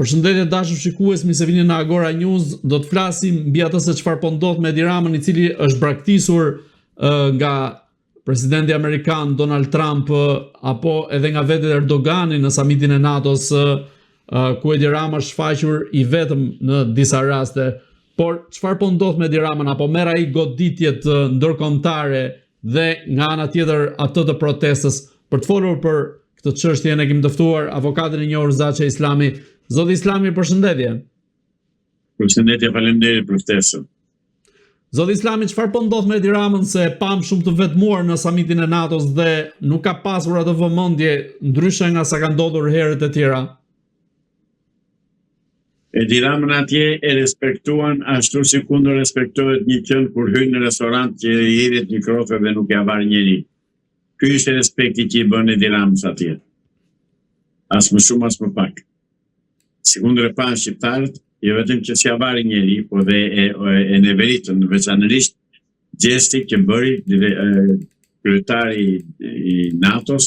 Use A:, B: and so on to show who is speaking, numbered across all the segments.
A: Përshëndetje dashur shikues, mirë se vini në Agora News. Do të flasim mbi atë se çfarë po ndodh me Edi Ramën, i cili është braktisur nga presidenti amerikan Donald Trump apo edhe nga vetë Erdogani në samitin e NATO-s, ku Edi Rama është shfaqur i vetëm në disa raste. Por çfarë po ndodh me Edi Ramën, apo merr ai goditjet ndërkombëtare dhe nga ana tjetër atë të protestës? Për të folur për këtë çështje ne kemi dëftuar avokatin e njohur Zaçe Islami. Zoti Islami, përshëndetje.
B: Përshëndetje, faleminderit për ftesën.
A: Zoti Islami, çfarë po ndodh me Edi Ramën, se pam shumë të vetmuar në samitin e NATO-s dhe nuk ka pasur atë vëmendje ndryshe nga sa ka ndodhur herët e tjera?
B: Edi Ramën atje e respektuan ashtu si kundër respektohet një qen kur hyn në restorant që i hedhet një krofe dhe nuk ja var njeri. Ky ishte respekti që i bën Edi Ramës atje. As më shumë as më pak. Sekundër e parë shqiptarët, jo vetëm që s'ja vari njeri, po dhe e neveritën, veçanërisht gjesti që bëri kryetari i NATO-s,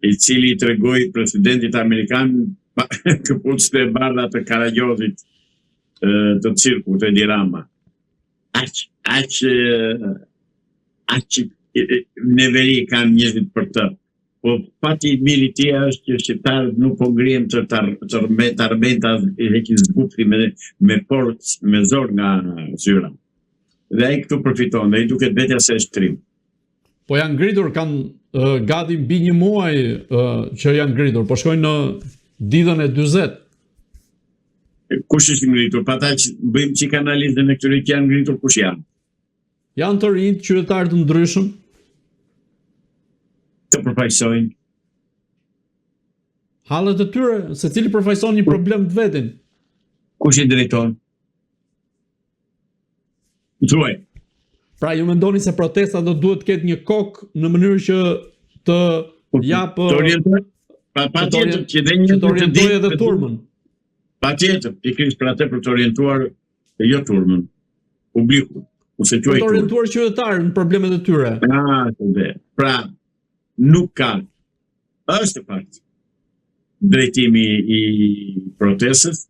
B: i cili i tregoi presidentit amerikan këpucët e bardha të Karagjozit të cirkut Edi Rama. Aq neveri kanë njerëzit për të. Po pati miri tjera është që shqiptarët nuk po ngrihen të armenta i heqin zbukti me forcë, me zor nga zyra. Dhe ai këtu përfiton, dhe i duket vetja se është trim.
A: Po janë ngritur, kanë gati mbi një muaj që janë ngritur, po shkojnë në ditën e 40.
B: Kush është ngritur? Pa ta që bëjmë çik analizën e këtyre që janë ngritur, kush janë?
A: Janë të rinj, qytetarë të ndryshëm,
B: të përfaqësojnë.
A: Hallet e tyre, secili përfaqëson një problem të vetin.
B: Kush i drejton? Thuaj.
A: Pra ju mendoni se protesta do duhet të ketë një kokë në mënyrë që të japë
B: patjetër që dhe një
A: të orientojë edhe turmën.
B: Patjetër, pikërisht për atë për të orientuar jo turmën, publikun, ose quaj turmën.
A: Të orientuar qytetarët në problemet e tyre.
B: Pra, nuk ka, është fakt, drejtimi i protestës,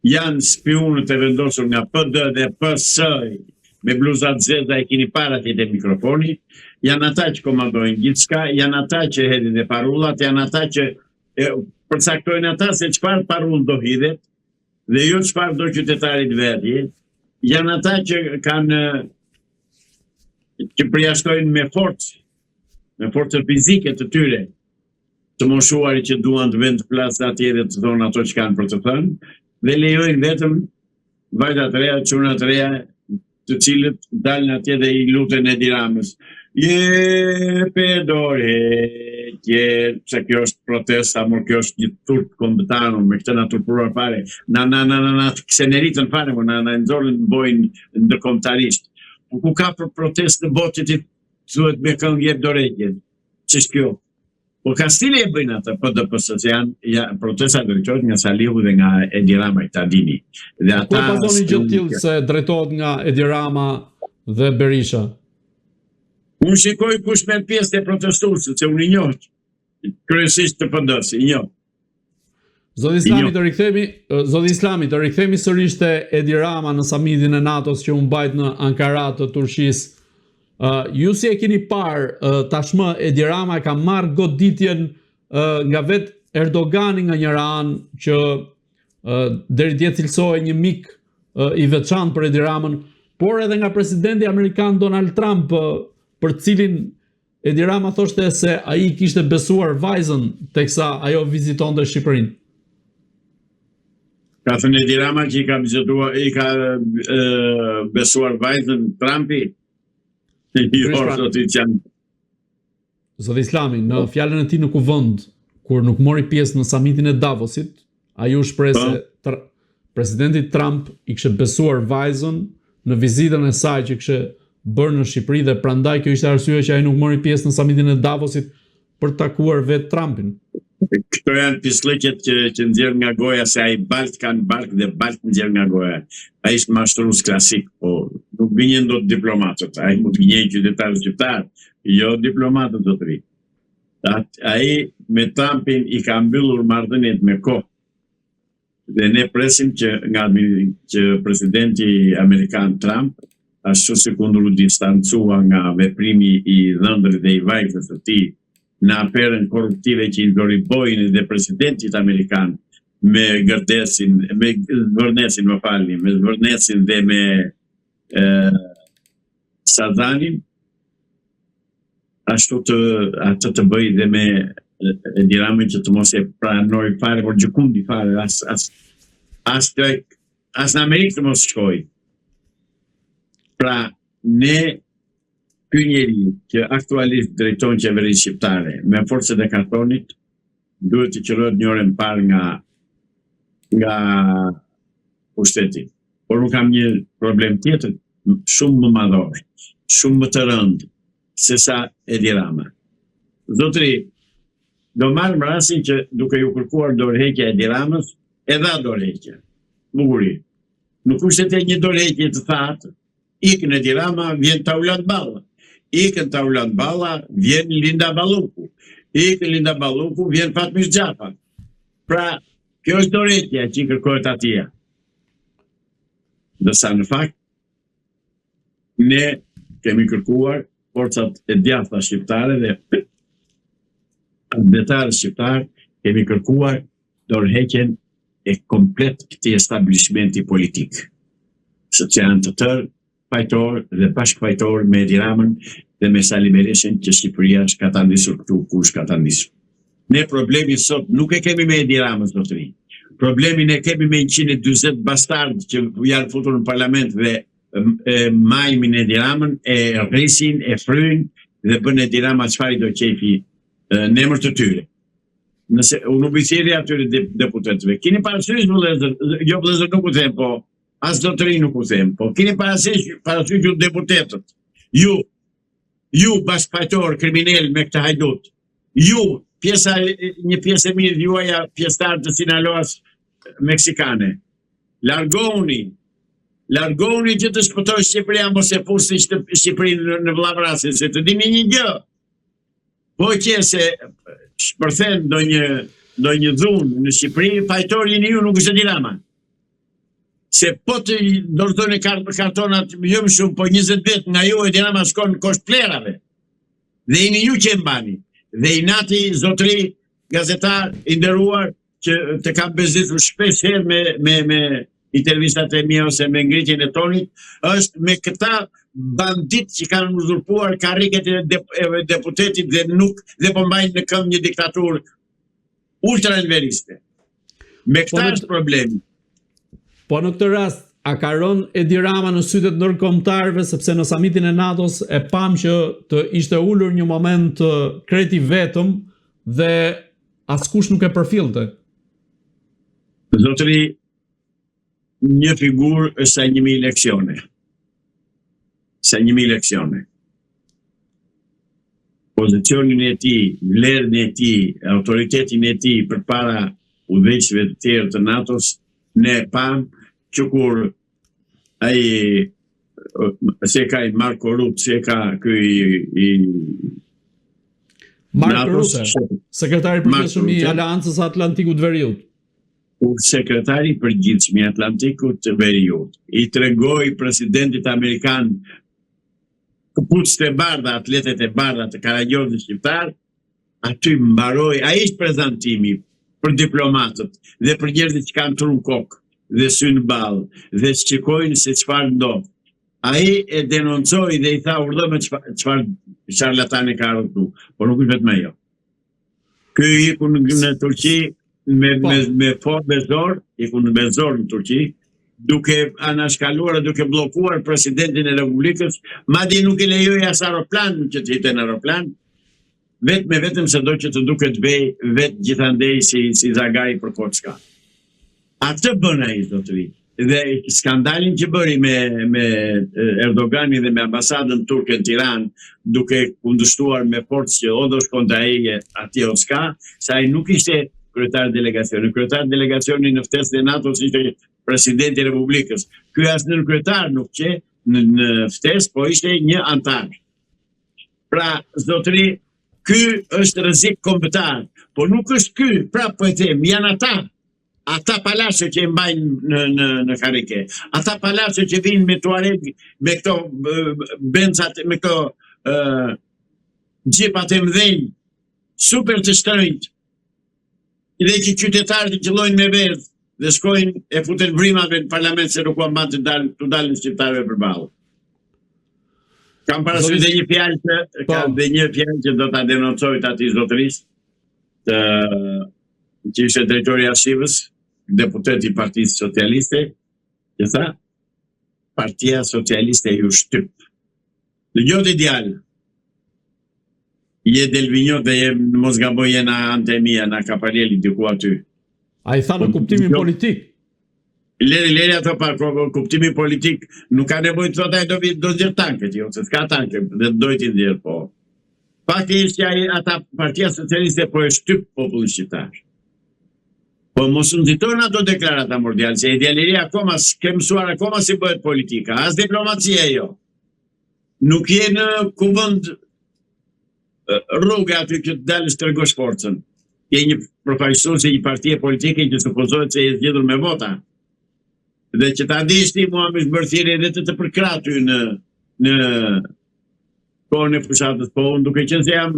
B: janë spionët e vendosur nga PD dhe PS me bluzat zeza e kini para të dhe mikrofoni, janë ata që komandojnë gjithçka, janë ata që hedhin dhe parullat, janë ata që përcaktojnë ata se çfarë parull do hidhet, dhe jo çfarë do qytetarit verdhje, janë ata që kanë që përjashtojnë me forcë fizike të tyre, të moshuarit që duan të vend të plasë atje dhe të thonë ato që kanë për të thënë, dhe lejojnë vetëm vajzat reja, çunat reja, të cilët dalën atje dhe i luten Edi Ramës. Jepe dore, se kjo është protesta, por kjo është një turp kombëtar, me këtë na turpuar fare. Na kseneritën fare, na nxorën bojnë ndërkombëtarisht. Ku ka për protestë në botë që thuhet me këngë jep dorëgjën. Ç'është kjo? Po Kastili e bëjnë atë, po DPS janë protesta drejtohet nga Salihu dhe nga Edi Rama, ta dini. Dhe ata
A: ku pasoni gjë të tillë se drejtohet nga Edi Rama dhe Berisha?
B: Unë shikoj kush merr pjesë te protestuesit, se unë i njoh. Kryesisht të PD-s, i njoh.
A: Zoti Islami, të rikthehemi sërish te Edi Rama në samitin e NATO-s që u mbajt në Ankara të Turqisë. Ju si e keni parë tashmë Edi Rama ka marrë goditjen nga vet Erdogani nga njëra anë që deri dje cilësohej një mik i veçantë për Edi Ramën, por edhe nga presidenti amerikan Donald Trump, për cilin Edi Rama thoshte se ai kishte besuar vajzën teksa ajo vizitonte Shqipërinë.
B: Ka thënë Edi Rama që i ka besuar vajzën Trumpi?
A: Zoti Islami, në fjalën e tij në kuvend, kur nuk mori pjesë në samitin e Davosit, ai u shpreh se presidenti Trump i kishte besuar vajzën në vizitën e saj që kishte bërë në Shqipëri dhe prandaj kjo ishte arsyeja që ai nuk mori pjesë në samitin e Davosit për të takuar vetë Trumpin.
B: Këto janë pislëqet që nxjerr nga goja, se ai balt kanë bark dhe balt nxjerr nga goja. Ai është mashtrues klasik, po nuk gënjen dot diplomatët. Ai mund të gënjejë qytetarë shqiptar, jo diplomatët do të ri. Ai me Trumpin i ka mbyllur marrëdhëniet me kohë. Dhe ne presim që presidenti Amerikan Trump, ashtu si kundër u distancua nga veprimi i dhëndrit dhe i vajzës së tij në aferën korruptive që i bëri bojnë dhe presidentit Amerikan me Zvërnesin dhe me Sadanin, ashtu atë të bëj dhe me Edi Ramën që të mos e pranoj fare, por gjikundi fare, as në Amerikë të mos shkoj. Pra, ne ky njeri që aktualisht drejton qeverinë shqiptare me forcët e kartonit, duhet të qërohet një orë më parë nga pushteti. Por nuk kam një problem tjetër, shumë më madhor, shumë më të rëndë, se sa Edi Rama. Zotëri, do marrë më rastin që duke ju kërkuar dorëheqja Edi Ramës, e dha dorëheqja. Bukuri. Nuk kushtet e një dorëheqje të thatë, ikën Edi Rama, vjen Taulant Balla. Ikën Taulant Balla, vjen Linda Balluku. Ikën Linda Balluku, vjen Fatmish Xhafa. Pra, kjo është dorëheqja që i kërkohet atij. Dërsa në fakt, ne kemi kërkuar forcat e djathta shqiptare dhe detarë shqiptar, kemi kërkuar dorëheqjen e komplet këtij establishmenti politik. Sepse janë të tërë fajtor dhe bashkëfajtor me Edi Ramën dhe me Sali Berishin që Shqipëria ka ta ndisur këtu ku ka ta ndisur. Ne problemin sot nuk e kemi me Edi Ramën, zotëri. Problemin e kemi me 140 bastardë që janë futur në parlament dhe majmin Edi Ramën, e rrisin, e fryn dhe bën Edi Rama çfarë do qefi në emër të tyre. Nëse unë u biciri atyre deputetëve, keni parasysh vëllezër, jo vëllezër nuk u them, po as zotëri nuk u them, po keni parasysh ju deputetët, ju bashkëfajtor kriminal me këtë hajdut, ju një pjesë e mirë juaja pjesëtar të Sinaloas meksikane, largoni që të shpëtoj Shqipëria, mos e fusi Shqipërinë në vllavrasin, se të dini një gjë. Po që se shpërthen do një dhunë në Shqipëri, fajtori ju nuk është Edi Rama. Se po të dorëzoni kartonat jo më shumë, po 20 vjet nga ju Edi Rama shkon në kosht plerave. Dhe jeni ju që e mbani. Dhe i nati zotëri gazetar i nderuar që të kam bezitur shpesh herë me intervistat e mia ose me ngritjen e tonit, është me këta bandit që kanë uzurpuar karriket e deputetit dhe po mbajnë në këmbë një diktaturë ultraenveriste. Me këta është problemi.
A: Po në këtë rast, a ka rënë Edi Rama në sytet ndërkombëtarëve, sepse në samitin e NATO-s e pam që të ishte ulur një moment kreti vetëm dhe askush nuk e përfillte.
B: Zotëri, një figurë është sa 1000 leksione. Sa 1000 leksione. Pozicionin e tij, vlerën e tij, autoritetin e tij përpara udhëheqësve të tjerë të NATO-s, ne pam që kur ai se ka i Marko Rutte, se ka ky
A: Marko Rutte, sekretari përgjithshëm i Aleancës Atlantikut Veriut.
B: Sekretari përgjithshëm i Atlantikut Veriut i tregoi presidentit amerikan këpucët e bardha, atletet e bardha të Karagjorësit shqiptar, aty mbaroi, ai ishte prezantimi për diplomatët dhe për njerëzit që kanë trun kokë dhe sy në ballë dhe shikojnë se çfarë ndodh. Ai e denoncoi dhe i tha urdhë me çfarë charlatani ka ardhur, por nuk është vetëm ajo. Ky iku në Turqi me fort bezor, iku në bezor në Turqi, duke anashkaluar, duke bllokuar presidentin e Republikës, madje nuk i lejoi as aeroplan që të hitte në aeroplan, vetëm se do që të duket vetë gjithandej si Zagari për Kocka. Atë bën ai zotëri. Dhe skandalin që bëri me Erdogani dhe me ambasadën turke në Tiranë, duke kundërshtuar me forcë që o do shkonte ai atje o s'ka, sa ai nuk ishte kryetar delegacioni. Kryetar delegacioni në ftesën e NATO-s ishte presidenti i Republikës. Ky asnjë kryetar nuk që në ftesë, po ishte një antar. Pra, zotëri, ky është rrezik kombëtar, por nuk është ky, prapë po e them, janë ata ata palashe që i mbajnë në karike, ata palashe që vinë me tuareg, me këto bencat, me këto gjipat e mdhenjë, super të shtërënjt, dhe që qytetarët që qëllojnë me vezë, dhe shkojnë e futen vrimave në parlament se nuk kam të dalin shqiptarëve përballë. Kam parasysh dhe një fjalë që do ta denoncoj aty zotërisë, që ishte drejtori i arshivës, deputet i Partisë Socialiste, që tha, Partia Socialiste ju shtyp. Dëgjoni djalë. Je del Vinjot dhe jem mos gaboj jena ante mia na Kapaleli diku aty.
A: A i tha në kuptimin politik?
B: Leri ato pa kuptimin politik, nuk ka nevojë të thotë ai do zgjer tanket, jo, se s'ka tanke, dhe do t'i nxjerr po. Fakti është që ata Partia Socialiste po e shtyp popullin shqiptar. Po mos u nxitojnë ato deklarata mondiale, se idealeria akoma s'ke mësuar akoma si bëhet politika, as diplomacia jo. Nuk je në kuvend rrugë aty që të dalësh të tregosh forcën. Je një përfaqësues i një partie politike që supozohet se e zgjedhur me vota. Dhe që ta dish ti mua me zbërthirje edhe të përkratu në kohën e fushatës, po unë duke qenë se jam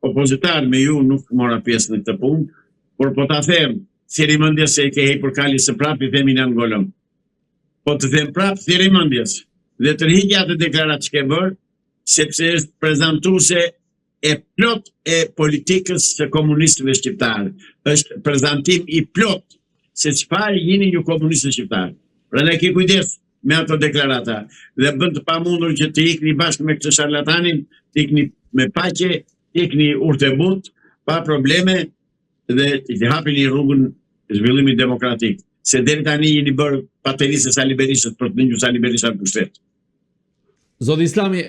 B: opozitar me ju nuk mora pjesë në këtë punë, por po ta them, si rimëndjes se i ke hejpur kali së prapë i themi në angolëm. Po të them prapë, si rimëndjes, dhe të rrhigja atë deklarat që ke bërë, sepse është prezantuese e plot e politikës së komunistëve shqiptarë. Është prezantim i plot se çfarë jeni ju komunistët shqiptarë. Prandaj ke kujdes me ato deklarata dhe bën të pamundur që të ikni bashkë me këtë sharlatanin, të ikni me paqe, të ikni urtë e butë, pa probleme dhe të hapini rrugën zhvillimit demokratik. Se deri tani jeni bërë paterisë Sali Berishës për të ndjenjur Sali Berisha në pushtet.
A: Zoti Islami,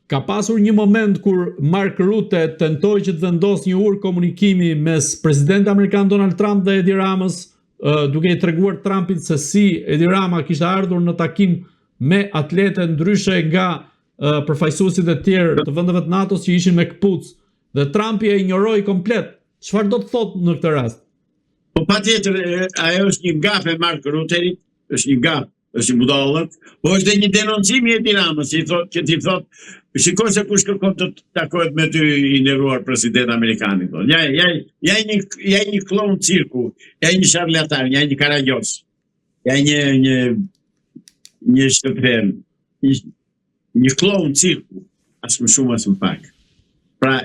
A: ka pasur një moment kur Mark Rutte tentoi që të vendos një urë komunikimi mes presidentit amerikan Donald Trump dhe Edi Ramës, duke i treguar Trumpit se si Edi Rama kishte ardhur në takim me atlete ndryshe nga përfaqësuesit e tjerë të vendeve të NATO-s që ishin me këpucë, dhe Trumpi e injoroi komplet. Çfarë do të thotë në këtë rast?
B: Po patjetër, ajo është një gaf e Mark Rutterit, është një gaf, është një budallët, po është dhe një denoncim i Edi Ramës, që ti thot, shikoj se kush kërkon të takohet me ty i nderuar president amerikan. Ja një klon cirku, ja një sharlatan, ja një karagjos, ja një shtëpem, një klon cirku, as më shumë as më pak. Pra,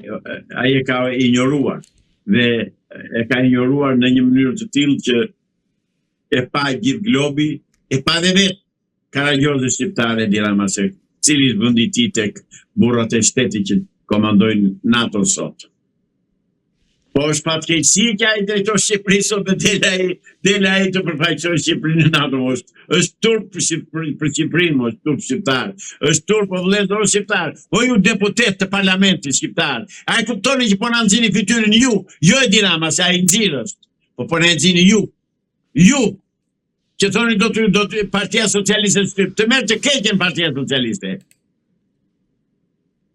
B: ai e ka injoruar dhe e ka injoruar në një mënyrë të tillë që e pa gjithë globi, e pa dhe vetë karagjozë shqiptare Edi Rama, se cili është vendi i tij tek burrat e shtetit që komandojnë NATO sot. Po është fatkeqësi që ai drejtor Shqipërisë sot del ai të përfaqësojë Shqipërinë në NATO. Është turp për Shqipërinë, është turp shqiptar. Është turp po vëllezër shqiptar. Po ju deputet të parlamentit shqiptar. Ai kuptoni që po na nxjini fytyrën ju, jo Edi Rama, se ai nxirr është. Po na nxjini ju. Ju që thoni do të Partia Socialiste shtyp, të merr të keqen Partia Socialiste.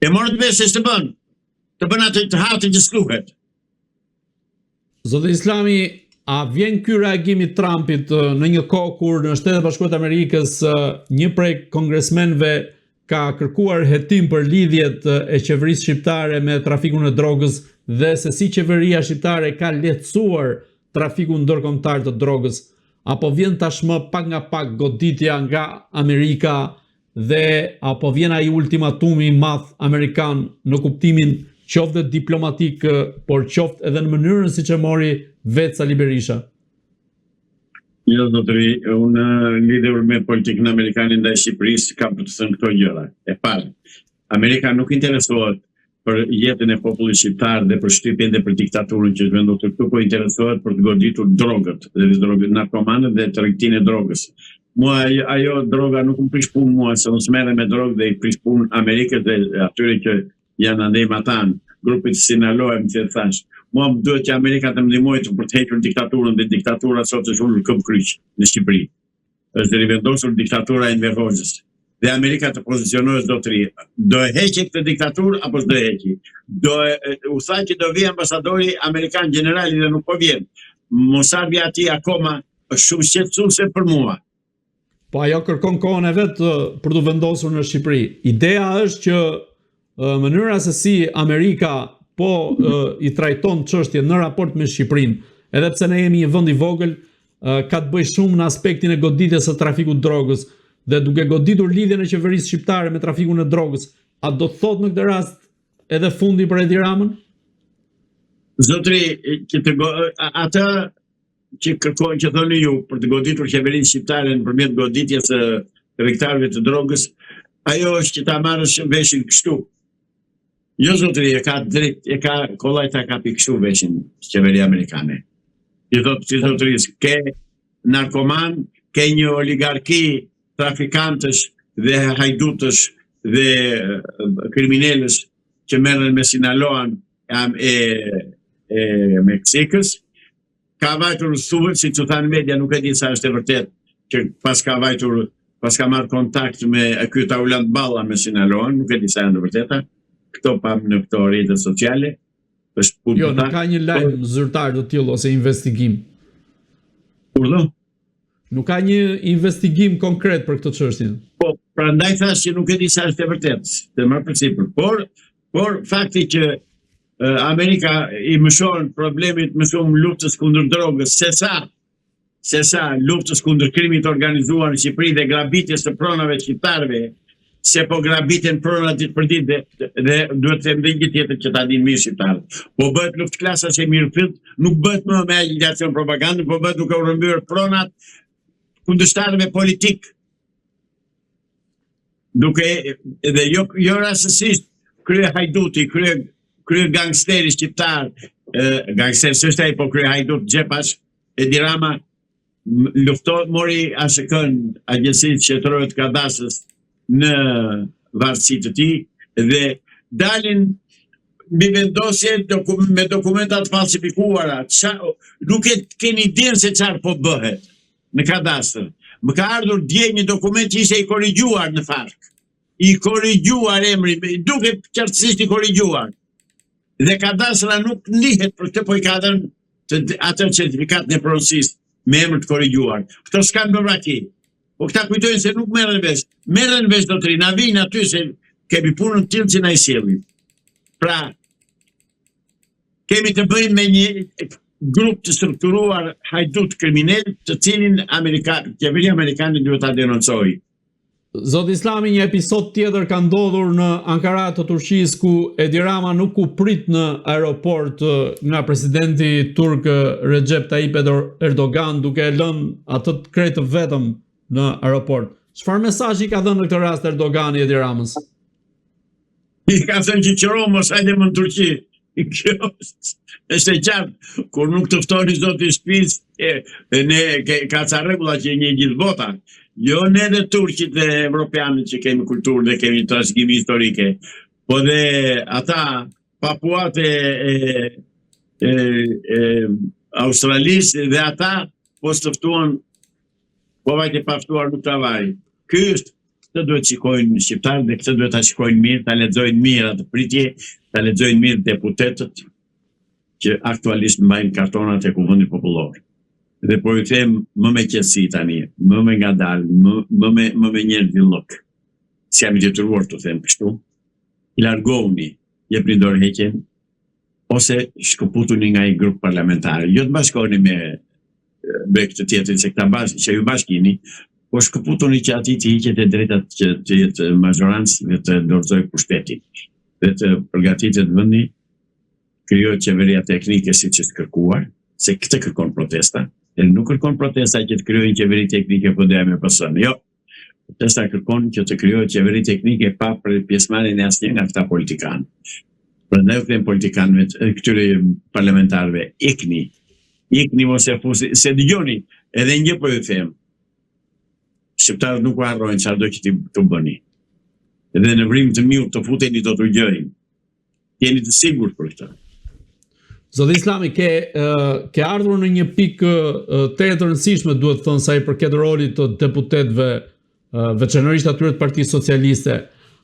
B: E morët vesh se të bën atë të hatin që s'kluhet.
A: Zoti Islami, a vjen ky reagimi Trumpit në një kohë kur në Shtetet Bashkuara të Amerikës një prej kongresmenëve ka kërkuar hetim për lidhjet e qeverisë shqiptare me trafikun e drogës dhe se si qeveria shqiptare ka lehtësuar trafikun ndërkombëtar të drogës? Apo vjen tashmë pak nga pak goditja nga Amerika dhe apo vjen ai ultimatumi i madh amerikan në kuptimin qoftë diplomatik, por qoftë edhe në mënyrën siç e mori vetë Sali Berisha?
B: Jo, zotëri, unë lidhur me politikën amerikane ndaj Shqipërisë kam për të thënë këto gjëra. E parë, Amerika nuk interesohet për jetën e popullit shqiptar dhe për shtypjen dhe për diktaturën që është vendosur këtu, po interesohet për të goditur drogët, dhe narkomanët dhe tregtinë e drogës. Mua ajo droga nuk më prish punë mua, se unë s'merrem me drogë dhe i prish punë Amerikës dhe atyre që janë andej matan, grupit Sinaloa, më që thash. Mua më duhet që Amerika të më ndihmojë për të hequr diktaturën, dhe diktatura sot është ulur këmbë kryq në Shqipëri. Është rivendosur diktatura e Enver Hoxhës. Dhe Amerika të pozicionohet zotëri. Do e heqë këtë diktaturë apo s'do e heqë? U tha që do vi ambasadori amerikan generali dhe nuk po vjen. mosavi ati akoma është shumë shqetësuese për mua.
A: Po ajo kërkon kohën e vet për të vendosur në Shqipëri. Ideja është që mënyra se si Amerika i trajton çështjen në raport me Shqipërinë, edhe pse ne jemi një vend i vogël, ka të bëjë shumë në aspektin e goditjes së trafikut drogës, dhe duke goditur lidhjen e qeverisë shqiptare me trafikun e drogës, a do të thotë në këtë rast edhe fundi për Edi Ramën?
B: Zotri, ata që kërkojnë, që thoni ju, për të goditur qeverinë shqiptare nëpërmjet goditjes së tregtarëve të drogës, ajo është që ta marrësh veshin kështu. Jo zotri, e ka drejt, kollaj ta kapi kështu veshin qeveria amerikane. I thotë si zotris, ke narkoman, ke një oligarki trafikantësh dhe hajdutësh dhe kriminalës që merren me Sinaloan e Meksikës, ka vajtur thuhet, si që thanë media, nuk e di sa është e vërtet, që pas ka marrë kontakt me ky Taulant Balla me Sinaloan, nuk e di sa janë të vërteta, këto pam në këto rrjetet sociale.
A: Jo, nuk ka një lajm zyrtar të tillë ose investigim.
B: Urdhë?
A: Nuk ka një investigim konkret për këtë çështje.
B: Po, prandaj thash që nuk e di sa është e vërtet, të më përsipër. Por fakti që Amerika i mëshon problemit më shumë luftës kundër drogës, se sa luftës kundër krimit organizuar në Shqipëri dhe grabitjes të pronave shqiptarëve, se po grabiten pronat ditë për ditë dhe duhet të them një tjetër që ta dinë mirë shqiptarët. Po bëhet luftë klasash e mirëfillt, nuk bëhet më me agitacion propagandë, po bëhet duke u rrëmbyer pronat kundërshtarëve politik. Duke edhe jo rastësisht krye hajduti, krye gangsteri shqiptar, gangsteri s'është ai, po krye hajdut xhepash, Edi Rama mori ASK-n, Agjencinë Qendrore të Kadastrit, në varësitë të tij dhe dalin mbi vendosje me dokumentat falsifikuara. Nuk e keni idenë se çfarë po bëhet në kadastër. Më ka ardhur dje një dokument që ishte i korrigjuar në fakt. I korrigjuar emri, duke qartësisht i korrigjuar. Dhe kadastra nuk ndihet për këtë, po i ka dhënë atë certifikat në pronësisë me emër të korrigjuar. Këto s'kan bërë raki. Po këta kujtojnë se nuk merren vesh. Merren vesh zotri, na vijnë aty se kemi punën tillë që na i sjellin. Pra, kemi të bëjmë me një grup të strukturuar hajdut kriminal, të cilin qeveria amerikane duhet ta denoncojë.
A: Zot Islami, një episod tjetër ka ndodhur në Ankara të Turqisë, ku Edi Rama nuk u prit në aeroport nga presidenti turk Recep Tayyip Erdogan, duke e lënë atë të kretë vetëm në aeroport. Çfarë mesazhi ka dhënë në këtë rast Erdogani Edi Ramës?
B: I ka thënë që qëro mos hajde më në Turqi. Kjo është e qartë. Kur nuk të ftoni zoti i shtëpisë, ne ka ca rregulla që një gjithë bota. Jo ne dhe turqit dhe evropianët që kemi kulturë dhe kemi trashëgimi historike, po dhe ata papuat e Australisë dhe ata po së ftuan, po vajte pa ftuar nuk ta vaj. Ky është, këtë duhet shikojnë shqiptarët dhe këtë duhet ta shikojnë mirë, ta lexojnë mirë atë pritje, ta lexojnë mirë deputetët që aktualisht mbajnë kartonat e Kuvendit Popullor. Dhe po ju them më me qetësi tani, më me ngadalë, më me njerëz villok. Si jam i detyruar të them kështu, largohuni, jepni dorëheqjen, ose shkëputuni nga një grup parlamentar. Jo të bashkoheni me këtë tjetrin, se këta që ju bashkini, po shkëputuni që ati të hiqet e drejtat që të jetë majorancë dhe të dorëzojë pushtetin. Dhe të përgatitet vendi, krijohet qeveria teknike siç është kërkuar, se këtë kërkon protesta. E nuk kërkon protesta që të krijojnë qeveri teknike për DMPS-n. Jo. Protesta kërkon që të krijohet qeveri teknike pa pjesëmarrjen e asnjë nga këta politikanë. Prandaj u them politikanëve, këtyre parlamentarëve, ikni mos e fusi, se dëgjoni, edhe një po ju them. Shqiptarët nuk u harrojnë çfarëdo që të bëni. Edhe në vrim të mirë të futeni do t'u gjejnë. Jeni të sigurt për këtë.
A: Zoti Islami, ke ardhur në një pikë të rëndësishme, duhet të thënë, sa i përket rolit të deputetëve, veçanërisht atyre të Partisë Socialiste.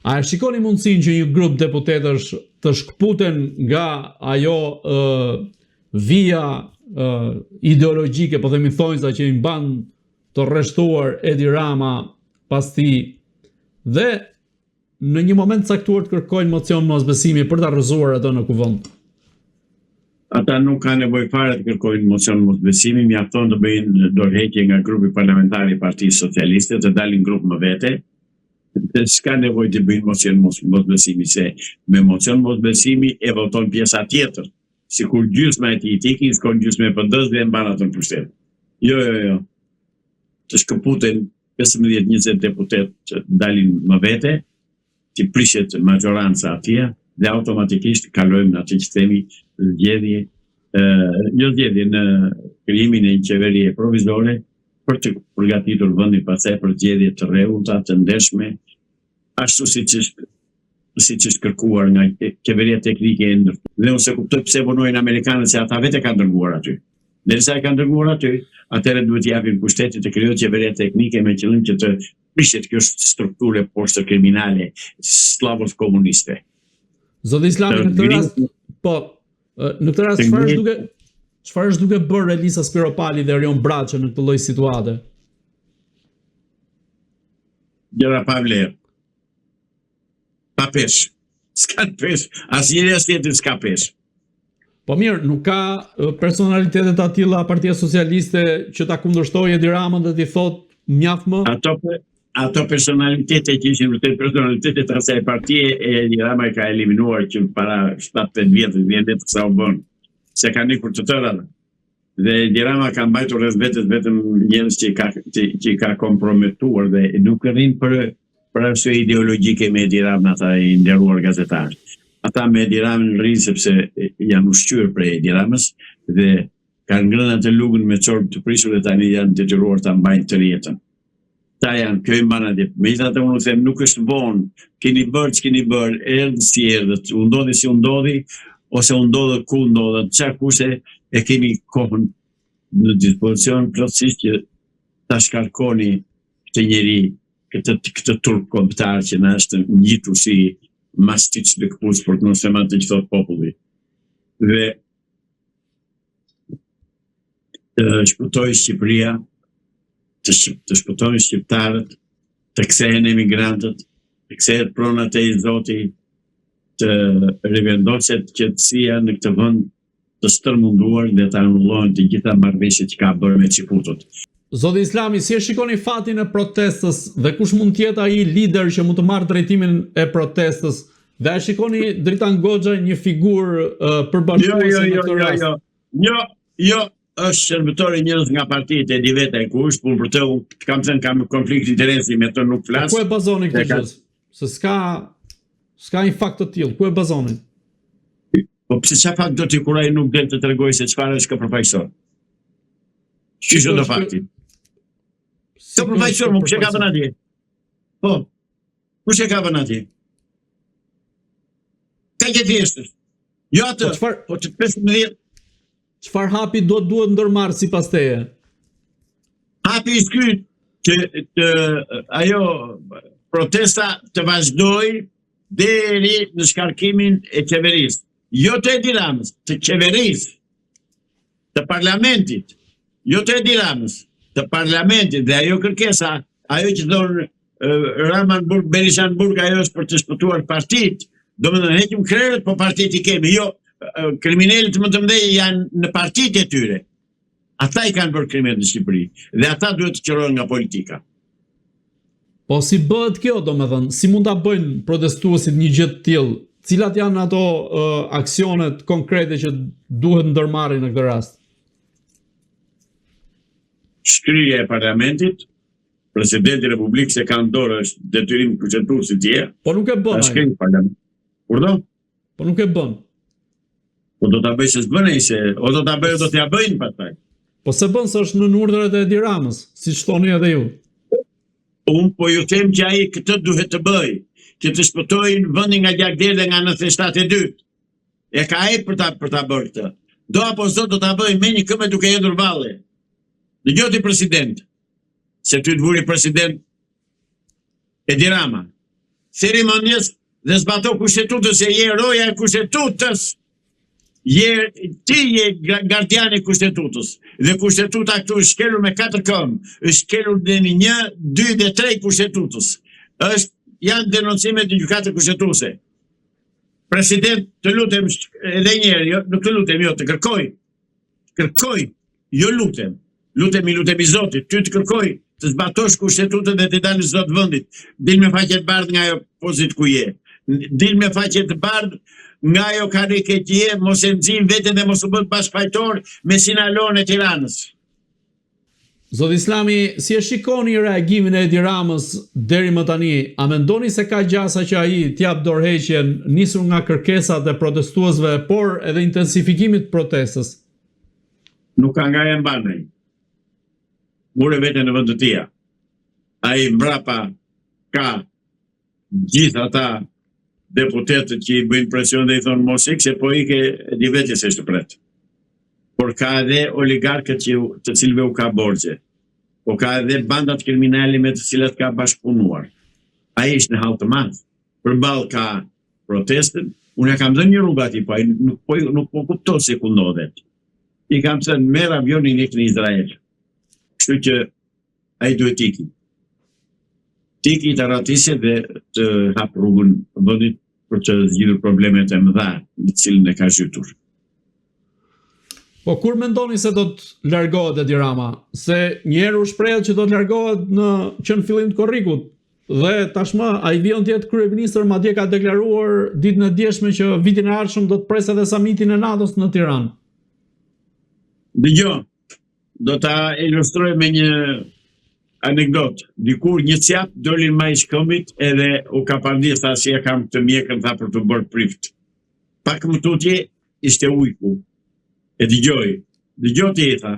A: A e shikoni mundësinë që një grup deputetësh të shkëputen nga ajo vija ideologjike, po themi thonjza që i mban të rreshtuar Edi Rama pas tij dhe në një moment caktuar të kërkojnë mocion mosbesimi për ta rrëzuar ato në kuvend.
B: Ata nuk kanë nevojë fare të kërkojnë mocion mosbesimi, mjafton të bëjnë dorëheqje nga grupi parlamentar i Partisë Socialiste, të dalin grup më vete. S'ka nevojë të bëjnë mocion mosbesimi, se me mocion mosbesimi e voton pjesa tjetër. Sikur gjysma e tij tiki, s'kon gjysma e PD-s dhe e mban atë në pushtet. Jo. Të shkëputen 15-20 deputet që dalin më vete, që prishet majoranca atje dhe automatikisht kalojmë në atë që themi zgjedhje, në krijimin e një qeverie provizore për të përgatitur vendin pastaj për zgjedhje të rregullta, të ndershme, ashtu siç është kërkuar nga qeveria teknike e ndërtuar. Dhe unë se kuptoj pse punojnë amerikanët, se ata vetë kanë dërguar aty. Derisa e kanë dërguar aty, atëherë duhet t'i japin pushtetin të krijohet qeveria teknike me qëllim që të prishet kjo strukturë poshtë kriminale slavos komuniste.
A: Zoti Islami në këtë rast, në këtë rast çfarë është duke bërë Elisa Spiropali dhe Erion Braçë në këtë lloj situate?
B: Gjëra pa vlerë. Pa pesh. S'ka pesh. Asnjëri tjetër s'ka pesh.
A: Po mirë, nuk ka personalitetet të tilla Partia Socialiste që ta kundërshtojë Edi Ramën dhe t'i thotë mjaft më?
B: Ato personalitete që ishin vërtet personalitete të asaj partie, Edi Rama i ka eliminuar që para 7-8 vjetë sa u bën. Se kanë ikur të tëra. Dhe Edi Rama ka mbajtur rreth vetes vetëm njerëz që ka komprometuar dhe nuk rrin për arsye ideologjike me Edi Rama, ata i nderuar gazetarë. Ata me Edi Ramën rrinë sepse janë ushqyer prej Edi Ramës dhe kanë ngrënë atë lugën me çorb të prishur dhe tani janë detyruar ta mbajnë të jetën. Ta janë, kjo i mban atje. Megjithatë unë them nuk është vonë, keni bërë që keni bërë, erdhë si erdhët, u ndodhi si u ndodhi, ose u ndodhë ku ndodhët, çfarë kushte e keni kohën në dispozicion plotësisht që ta shkarkoni këtë njeri, këtë turp kombëtar që na është ngjitur si mastiç në këpucë për të mos thënë atë që thot populli. Dhe të shpëtojë Shqipëria, të shpëtojnë shqiptarët, të kthehen emigrantët, të kthehet pronat e Zoti, të rivendoset qetësia në këtë vend të stërmunduar dhe të anullohen të gjitha marrëveshjet që ka bërë me Çiputut.
A: Zoti Islami, si e shikoni fatin e protestës dhe kush mund të jetë ai lider që mund të marrë drejtimin e protestës? Dhe a shikoni Dritan Goxha një figurë përbashkëtuese në këtë rast?
B: Jo, është shërbëtor i njerëz nga partitë e di vetë ku është punë për të, kam thënë kam konflikt interesi me të nuk flas.
A: Ku e bazoni këtë gjë? Se s'ka një fakt të tillë, ku e bazoni?
B: Po pse çfarë fakt do t'i kuraj nuk del të tregoj se çfarë është ka përfaqësor? Ç'është do fakti? Të përfaqësor më kush e ka vënë atje? Po. Kush e ka vënë atje? Ka që thjesht. Jo atë. Po të 15.
A: Çfarë hapi duhet ndërmarrë sipas teje?
B: Hapi i shkyt që ajo protesta të vazhdojë deri në shkarkimin e qeverisë. Jo të Edi Ramës, të qeverisë, të parlamentit. Jo të Edi Ramës, të parlamentit. Dhe ajo kërkesa, ajo që thonë Ramanburg, Berishanburg, ajo është për të shpëtuar partitë. Do më thënë heqim krerët, po partitë i kemi. Jo, kriminalët më të mëdhenj janë në partitë e tyre. Ata i kanë bërë krimet në Shqipëri dhe ata duhet të qërohen nga politika.
A: Po si bëhet kjo, do më thënë, si mund ta bëjnë protestuesit një gjë të tillë? Cilat janë ato aksionet konkrete që duhet ndërmarrin në këtë rast?
B: Shkrirja e parlamentit, presidenti i Republikës e ka në dorë është detyrim kushtetues si tjerë.
A: Po nuk e bën.
B: Shkrim parlament. Urdhë?
A: Po nuk e bën.
B: Po do ta bëjë se s'bën ai se, o do ta bëjë do t'ia bëjnë pastaj.
A: Po se bën se është në urdhrat e Edi Ramës, siç thoni edhe ju.
B: Unë po ju them që ai këtë duhet të bëjë, që të shpëtojnë vendin nga gjakderdhe nga 97-2. E ka ai për ta bërë këtë. Do apo s'do do ta bëjë me një këmbë duke hedhur valle. Dëgjoti president, se ty të vuri president Edi Rama. Ceremonjes dhe zbato kushtetutës e je roja e kushtetutës. Ti je gardiani i kushtetutës. Dhe kushtetuta këtu është shkelur me 4 këmbë. Është shkelur në 1, 2 dhe 3 kushtetutës. Janë denoncimet e gjykatës kushtetuese. President, të lutem edhe një herë, nuk të lutem, jo, të kërkoj, jo lutem. Lutemi Zotit, ty të kërkoj të zbatosh kushtetutën dhe të dalësh zot vendit. Dil me faqe të bardhë nga ajo pozit ku je. Dil me faqe të bardhë nga ajo karike që je, mos e nxim veten dhe mos u bë bashkëfajtor me Sinaloën e Tiranës.
A: Zot Islami, si e shikoni reagimin e Edi Ramës deri më tani? A mendoni se ka gjasa që ai t'jap dorëheqjen nisur nga kërkesat e protestuesve, por edhe intensifikimit të protestës?
B: Nuk ka nga e mbanej. Mure vete në vend të tia. Ai mbrapa ka gjithë ata deputetët që i bëjnë presion dhe i thonë mos ik, se po ike di vetje se është pret. Por ka edhe oligarkët të cilëve u ka borxhe. Po ka edhe bandat kriminale me të cilat ka bashkëpunuar. Ai është në hall të madh. Përballë ka protestën. Unë kam dhënë një rrugë atij, po ai nuk po kupton se ku ndodhet. I kam thënë merr avionin ik në Izrael. Kështu që ai duhet iki. Tiki të ratisje dhe të hap rrugën vendit për të zgjidhur problemet e mëdha në të cilën e ka zhytur.
A: Po kur mendoni se do të largohet Edi Rama? Se njerë u shprehet që do të largohet që në fillim të korrikut. Dhe tashmë ai vion të jetë kryeministër, madje ka deklaruar ditën e djeshme që vitin e ardhshëm do të presë edhe samitin e NATO-s në Tiranë.
B: Dëgjoj, do ta ilustroj me një anekdot. Dikur një cjap dolin ma i shkëmbit edhe u ka pandje, tha si e kam të mjekën, tha për të bërë prift. Pak më tutje ishte ujku. E dëgjoj ti, tha,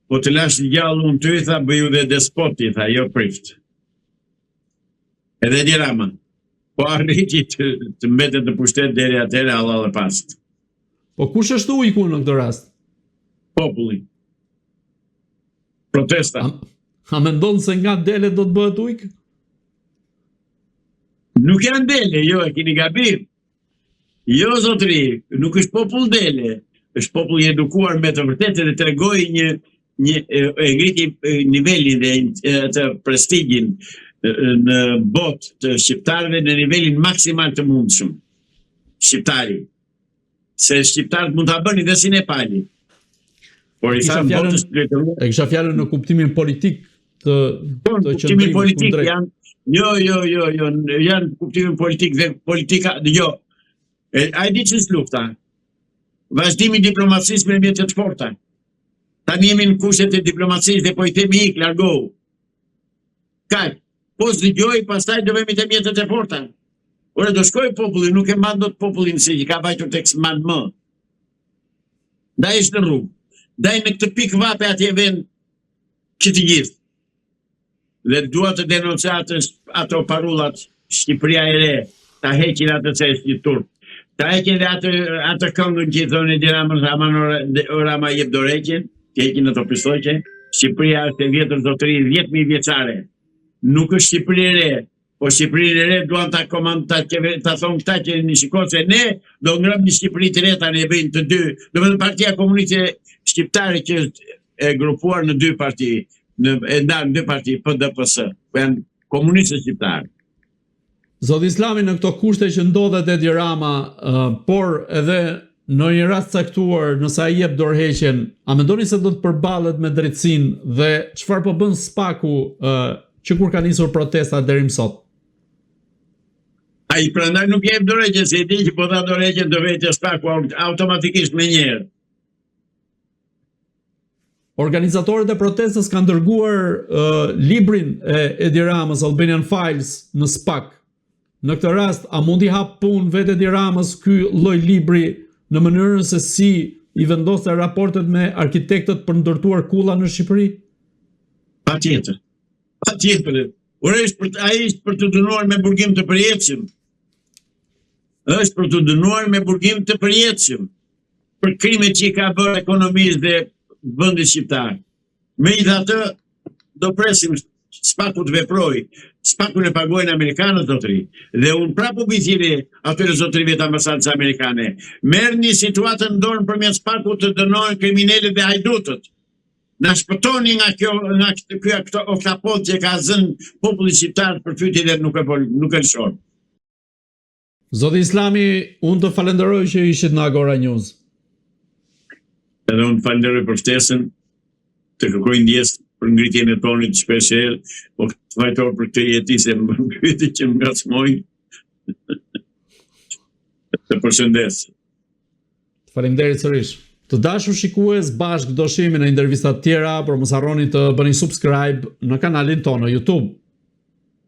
B: po të lash gjallë unë ty, tha, bëju dhe despoti, tha, jo prift. Edhe Edi Rama, po arriti të mbetet në pushtet deri atëre, Allah dhe past.
A: Po kush është ujku në këtë rast?
B: Populli. Protesta.
A: A mendon se nga dele do të bëhet ujk?
B: Nuk janë dele, jo, e keni gabim. Jo, zotri, nuk është popull dele. Është popull i edukuar me të vërtetë dhe tregoi një ngriti nivelin dhe të prestigjin në botë të shqiptarëve në nivelin maksimal të mundshëm. Shqiptari. Se shqiptarët mund ta bënin dhe si Nepali. Por i thamë botës shpirtërore. E
A: kisha fjalën në kuptimin politik të
B: kuptimin politik janë. Jo, janë kuptimin politik dhe politika, dëgjoj. Ai di ç'është lufta. Vazhdimi i diplomacisë me mjete të forta. Tani jemi në kushtet e diplomacisë dhe po i themi ik, largohu. Kaq, po s'dëgjoj, pastaj do vemi te mjetet e forta. Ora do shkoj populli, nuk e mban dot popullin se i ka vajtur tek s'man më. Ndaj është në rrugë. Ndaj në këtë pikë vape atje vend që të gjithë. Dhe dua të denoncoj ato parullat Shqipëria e re, ta heqin atë se është një turp. Ta heqin dhe atë këngën që i thonë Edi Rama jep dorëheqjen, të heqin ato pistoqe. Shqipëria është e vjetër zotëri, 10.000 vjeçare. Nuk është Shqipëri e re, po Shqipërinë e re duan ta thonë këta që në shikon se ne do ngrëm një Shqipëri të re, tani e bëjnë të dy. Domethënë Partia Komuniste Shqiptare që është e grupuar në dy parti, e ndarë në dy parti, PDPS, po janë komunistë shqiptarë.
A: Zot Islami, në këto kushte që ndodhet Edi Rama, por edhe në një rast caktuar, nëse ai jep dorëheqjen, a mendoni se do të përballet me drejtësinë dhe çfarë po bën SPAK-u që kur ka nisur protesta deri më sot?
B: Ai prandaj nuk jep dorëheqjen, se e di që po dha dorëheqjen do vete SPAK-u automatikisht me njëherë.
A: Organizatorët e protestës kanë dërguar librin e Edi Ramës, Albanian Files, në SPAK. Në këtë rast, a mundi hap punë vetë Edi Ramës ky lloj libri në mënyrën se si i vendoste raportet me arkitektët për ndërtuar kulla në Shqipëri?
B: Patjetër. Ai është për të dënuar me burgim të përjetshëm. Është për të dënuar me burgim të përjetshëm për krimet që i ka bërë ekonomisë dhe vendit shqiptar. Megjithatë, do presim s'paku të veproj, s'paku në pagojnë Amerikanët, zotëri. Dhe unë prapu bijthiri atyre zotërive të ambasadës Amerikane. Merë një situatën ndorën përmes s'paku të dënojnë kriminellit dhe hajdutët. Na shpëtoni nga kjo oktapod që ka zënë populli shqiptar për fytyrë dhe nuk e lëshon.
A: Zoti Islami, unë të falenderoj që ishit në Agora News.
B: Edhe unë falenderoj për ftesën, të kërkoj ndjesë për ngritjen e tonit shpesh herë, po të vajtor për këtë jeti se më pyeti që më ngacmoj. Të përshëndes.
A: Faleminderit sërish. Të dashur shikues, bashkë do shihemi në intervista të tjera, por mos harroni të bëni subscribe në kanalin tonë në YouTube.